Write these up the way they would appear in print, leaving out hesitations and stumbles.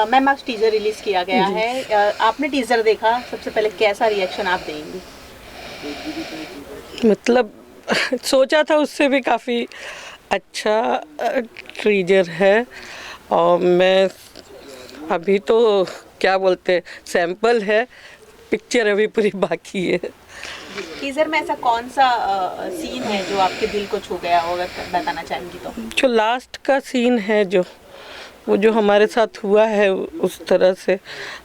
Ma'am आज teaser release किया गया है, आपने टीजर देखा, सबसे पहले कैसा रिएक्शन आप देंगी? मतलब सोचा था उससे भी काफ़ी अच्छा टीजर है। और मैं अभी तो क्या बोलते सैंपल है, पिक्चर अभी पूरी बाकी है। टीजर में ऐसा कौन सा सीन है जो आपके दिल को छू गया हो, अगर बताना चाहेंगी तो? जो लास्ट का सीन है, वो जो हमारे साथ हुआ है, उस तरह से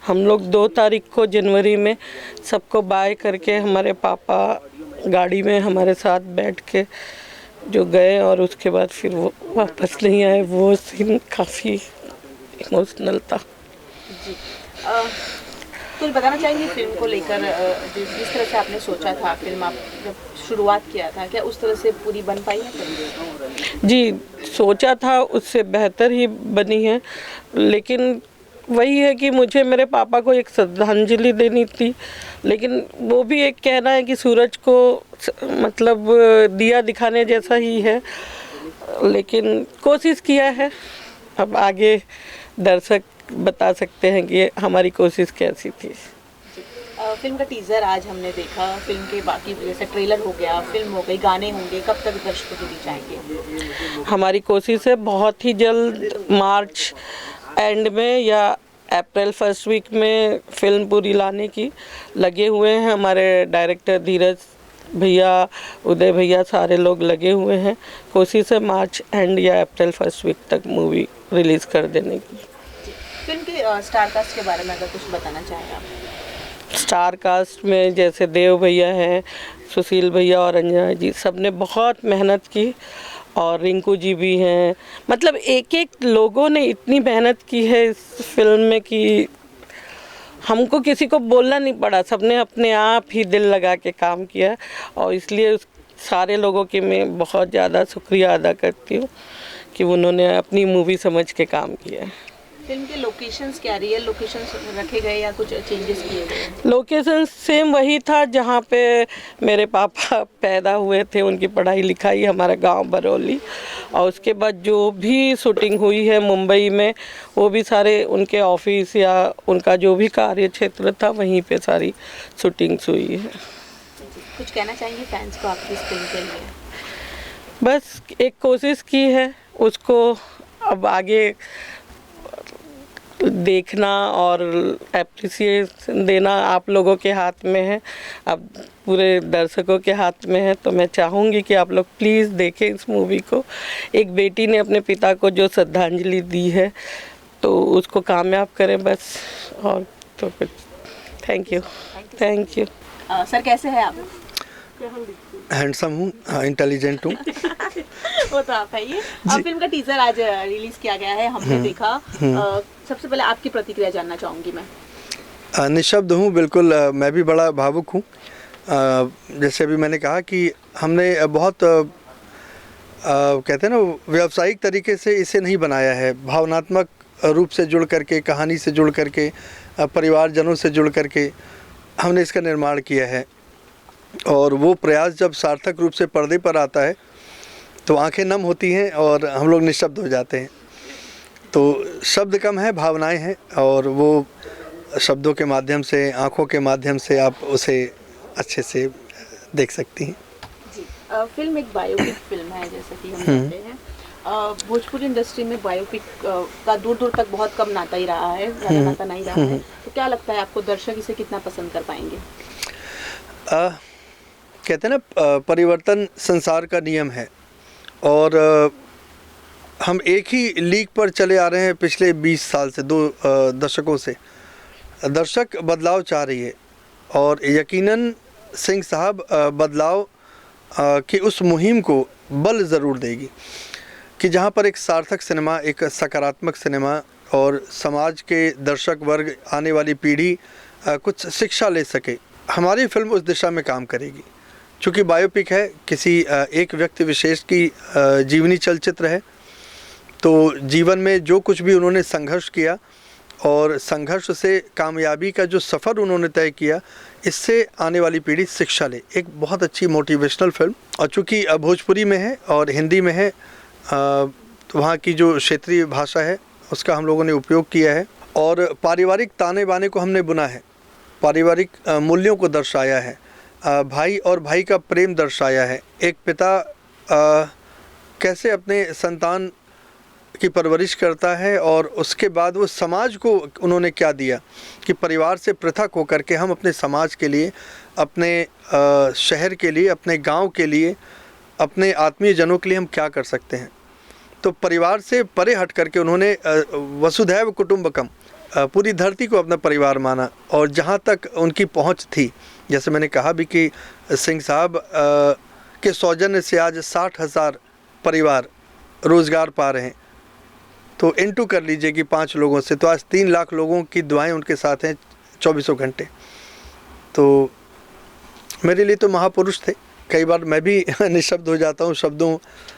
हम लोग 2 तारीख को जनवरी में सबको बाय करके हमारे पापा गाड़ी में हमारे साथ बैठ के जो गए और उसके बाद फिर वो वापस नहीं आए, वो सीन काफ़ी इमोशनल था। जी कुछ बताना चाहेंगे फिल्म को लेकर? जिस तरह से आपने सोचा था फिल्म, आप जब शुरुआत किया था, क्या उस तरह से पूरी बन पाई है फिल्म? जी, सोचा था उससे बेहतर ही बनी है, लेकिन वही है कि मुझे मेरे पापा को एक श्रद्धांजलि देनी थी, लेकिन वो भी एक कहना है कि सूरज को मतलब दिया दिखाने जैसा ही है, लेकिन कोशिश किया है। अब आगे दर्शक बता सकते हैं कि हमारी कोशिश कैसी थी। फिल्म का टीजर आज हमने देखा, फिल्म के बाकी जैसे ट्रेलर हो गया, फिल्म हो गई, गाने होंगे, कब तक दर्शकों के बीच आएंगे? हमारी कोशिश है बहुत ही जल्द मार्च एंड में या अप्रैल फर्स्ट वीक में फिल्म पूरी लाने की लगे हुए हैं। हमारे डायरेक्टर धीरज भैया, उदय भैया, सारे लोग लगे हुए हैं। कोशिश है मार्च एंड या अप्रैल फर्स्ट वीक तक मूवी रिलीज़ कर देने की। फिल्म के स्टार कास्ट के बारे में अगर कुछ बताना चाहें आप? स्टार कास्ट में जैसे देव भैया हैं, सुशील भैया और अंजना जी, सब ने बहुत मेहनत की, और रिंकू जी भी हैं। मतलब एक एक लोगों ने इतनी मेहनत की है इस फिल्म में कि हमको किसी को बोलना नहीं पड़ा, सबने अपने आप ही दिल लगा के काम किया, और इसलिए उस सारे लोगों की मैं बहुत ज़्यादा शुक्रिया अदा करती हूँ कि उन्होंने अपनी मूवी समझ के काम किया है। फिल्म के लोकेशंस क्या, रियल लोकेशंस रखे गए या कुछ चेंजेस किए गए? लोकेशन सेम वही था जहाँ पे मेरे पापा पैदा हुए थे, उनकी पढ़ाई लिखाई, हमारा गांव बरौली, और उसके बाद जो भी शूटिंग हुई है मुंबई में, वो भी सारे उनके ऑफिस या उनका जो भी कार्य क्षेत्र था वहीं पे सारी शूटिंग्स हुई है। कुछ कहना चाहेंगे फैंस को आपकी इस फिल्म के लिए? बस एक कोशिश की है, उसको अब आगे देखना और एप्रिसिएशन देना आप लोगों के हाथ में है, अब पूरे दर्शकों के हाथ में है। तो मैं चाहूँगी कि आप लोग प्लीज़ देखें इस मूवी को। एक बेटी ने अपने पिता को जो श्रद्धांजलि दी है, तो उसको कामयाब करें बस, और तो कुछ। Thank you. सर कैसे हैं आप? हैंडसम हूँ, इंटेलिजेंट हूँ। वो तो आप है ही। फिल्म का टीजर आज रिलीज किया गया है, हमने देखा। सबसे पहले आपकी प्रतिक्रिया जानना चाहूँगी मैं। निशब्द हूँ बिल्कुल। मैं भी बड़ा भावुक हूँ। जैसे अभी मैंने कहा कि हमने बहुत कहते हैं ना, व्यावसायिक तरीके से इसे नहीं बनाया है, भावनात्मक रूप से जुड़ करके, कहानी से जुड़ करके, परिवारजनों से जुड़ करके हमने इसका निर्माण किया है। और वो प्रयास जब सार्थक रूप से पर्दे पर आता है तो आंखें नम होती हैं और हम लोग निशब्द हो जाते हैं। तो शब्द कम है, भावनाएं हैं, और वो शब्दों के माध्यम से, आंखों के माध्यम से आप उसे अच्छे से देख सकती हैं। जी, फिल्म एक बायोपिक फिल्म है, जैसा कि हम जानते हैं। भोजपुरी इंडस्ट्री में बायोपिक का दूर दूर तक बहुत कम नाता ही रहा है, ज़्यादा नाता नहीं रहा है। तो क्या लगता है आपको, दर्शक इसे कितना पसंद कर पाएंगे? कहते हैं ना, परिवर्तन संसार का नियम है, और हम एक ही लीग पर चले आ रहे हैं पिछले 20 साल से, 2 दशकों से। दर्शक बदलाव चाह रही है, और यकीनन सिंह साहब बदलाव की उस मुहिम को बल ज़रूर देगी कि जहां पर एक सार्थक सिनेमा, एक सकारात्मक सिनेमा, और समाज के दर्शक वर्ग, आने वाली पीढ़ी कुछ शिक्षा ले सके। हमारी फिल्म उस दिशा में काम करेगी। चूँकि बायोपिक है, किसी एक व्यक्ति विशेष की जीवनी चलचित्र है, तो जीवन में जो कुछ भी उन्होंने संघर्ष किया और संघर्ष से कामयाबी का जो सफ़र उन्होंने तय किया, इससे आने वाली पीढ़ी शिक्षा ले। एक बहुत अच्छी मोटिवेशनल फिल्म, और चूँकि भोजपुरी में है और हिंदी में है, तो वहाँ की जो क्षेत्रीय भाषा है उसका हम लोगों ने उपयोग किया है। और पारिवारिक ताने बाने को हमने बुना है, पारिवारिक मूल्यों को दर्शाया है, भाई और भाई का प्रेम दर्शाया है, एक पिता कैसे अपने संतान की परवरिश करता है और उसके बाद वो समाज को उन्होंने क्या दिया कि परिवार से पृथक होकर के हम अपने समाज के लिए, अपने शहर के लिए, अपने गांव के लिए, अपने आत्मीय जनों के लिए हम क्या कर सकते हैं। तो परिवार से परे हट करके उन्होंने वसुधैव कुटुंबकम, पूरी धरती को अपना परिवार माना। और जहाँ तक उनकी पहुँच थी, जैसे मैंने कहा भी कि सिंह साहब के सौजन्य से आज 60,000 परिवार रोज़गार पा रहे हैं। तो इंटू कर लीजिए कि 5 लोगों से, तो आज 3 लाख लोगों की दुआएं उनके साथ हैं 24 घंटे। तो मेरे लिए तो महापुरुष थे। कई बार मैं भी निशब्द हो जाता हूँ, शब्दों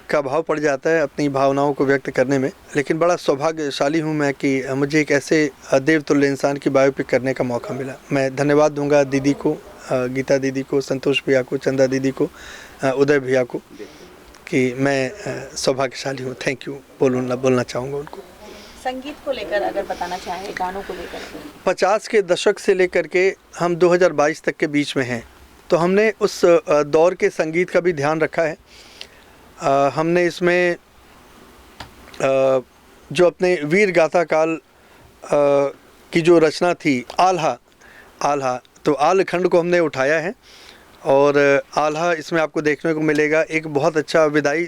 का अभाव पड़ जाता है अपनी भावनाओं को व्यक्त करने में, लेकिन बड़ा सौभाग्यशाली हूँ मैं कि मुझे एक ऐसे देवतुल्य इंसान की बायोपिक करने का मौका मिला। मैं धन्यवाद दूंगा दीदी को, गीता दीदी को, संतोष भैया को, चंदा दीदी को, उदय भैया को, कि मैं सौभाग्यशाली हूँ। थैंक यू बोलना चाहूँगा उनको। संगीत को लेकर अगर बताना चाहें, गानों को लेकर। 50 के दशक से लेकर के हम 2022 तक के बीच में हैं, तो हमने उस दौर के संगीत का भी ध्यान रखा है। हमने इसमें जो अपने वीर गाथा काल की जो रचना थी, आल्हा, तो आल खंड को हमने उठाया है और आल्हा इसमें आपको देखने को मिलेगा। एक बहुत अच्छा विदाई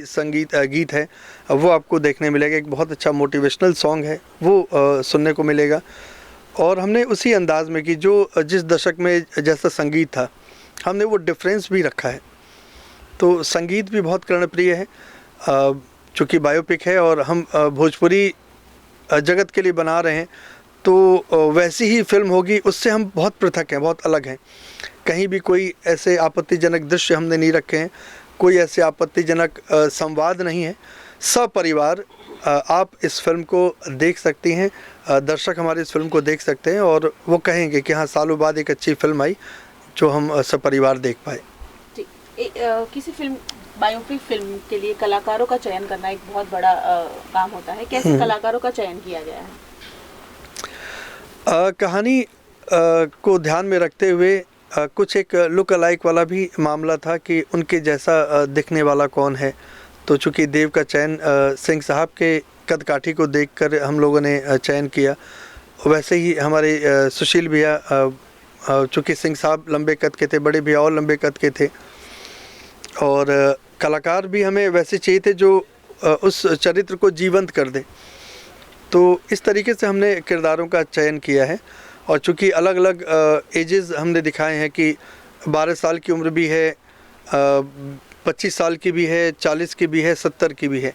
गीत है, वो आपको देखने मिलेगा। एक बहुत अच्छा मोटिवेशनल सॉन्ग है, वो सुनने को मिलेगा। और हमने उसी अंदाज में कि जो जिस दशक में जैसा संगीत था, हमने वो डिफरेंस भी रखा है। तो संगीत भी बहुत कर्णप्रिय है, चूँकि बायोपिक है और हम भोजपुरी जगत के लिए बना रहे हैं, तो वैसी ही फिल्म होगी। उससे हम बहुत पृथक हैं, बहुत अलग हैं। कहीं भी कोई ऐसे आपत्तिजनक दृश्य हमने नहीं रखे हैं, कोई ऐसे आपत्तिजनक संवाद नहीं है। सपरिवार आप इस फिल्म को देख सकती हैं, दर्शक हमारे इस फिल्म को देख सकते हैं और वो कहेंगे कि हाँ, सालों बाद एक अच्छी फिल्म आई जो हम सपरिवार देख पाए। किसी फिल्म, बायोपिक फिल्म के लिए कलाकारों का चयन करना एक बहुत बड़ा काम होता है। कैसे कलाकारों का चयन किया गया है? कहानी को ध्यान में रखते हुए कुछ एक लुक अलाइक वाला भी मामला था कि उनके जैसा दिखने वाला कौन है। तो चूँकि देव का चयन सिंह साहब के कद काठी को देखकर हम लोगों ने चयन किया, वैसे ही हमारे सुशील भैया, चूँकि सिंह साहब लंबे कद के थे, बड़े भैया और लंबे कद के थे, और कलाकार भी हमें वैसे चाहिए थे जो उस चरित्र को जीवंत कर दे। तो इस तरीके से हमने किरदारों का चयन किया है। और चूँकि अलग अलग एजेस हमने दिखाए हैं कि 12 साल की उम्र भी है, 25 साल की भी है, 40 की भी है, 70 की भी है।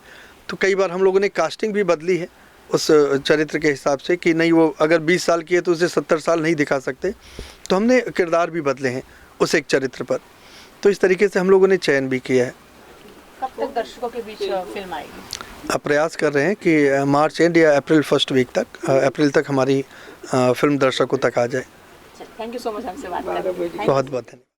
तो कई बार हम लोगों ने कास्टिंग भी बदली है उस चरित्र के हिसाब से कि नहीं, वो अगर 20 साल की है तो उसे 70 साल नहीं दिखा सकते। तो हमने किरदार भी बदले हैं उस एक चरित्र पर। तो इस तरीके से हम लोगों ने चयन भी किया है। कब तक दर्शकों के बीच फिल्म आएगी? अब प्रयास कर रहे हैं कि मार्च एंड या अप्रैल फर्स्ट वीक तक, अप्रैल तक हमारी फिल्म दर्शकों तक आ जाए। थैंक यू सो मच हमसे बात करने के लिए। बहुत बहुत धन्यवाद।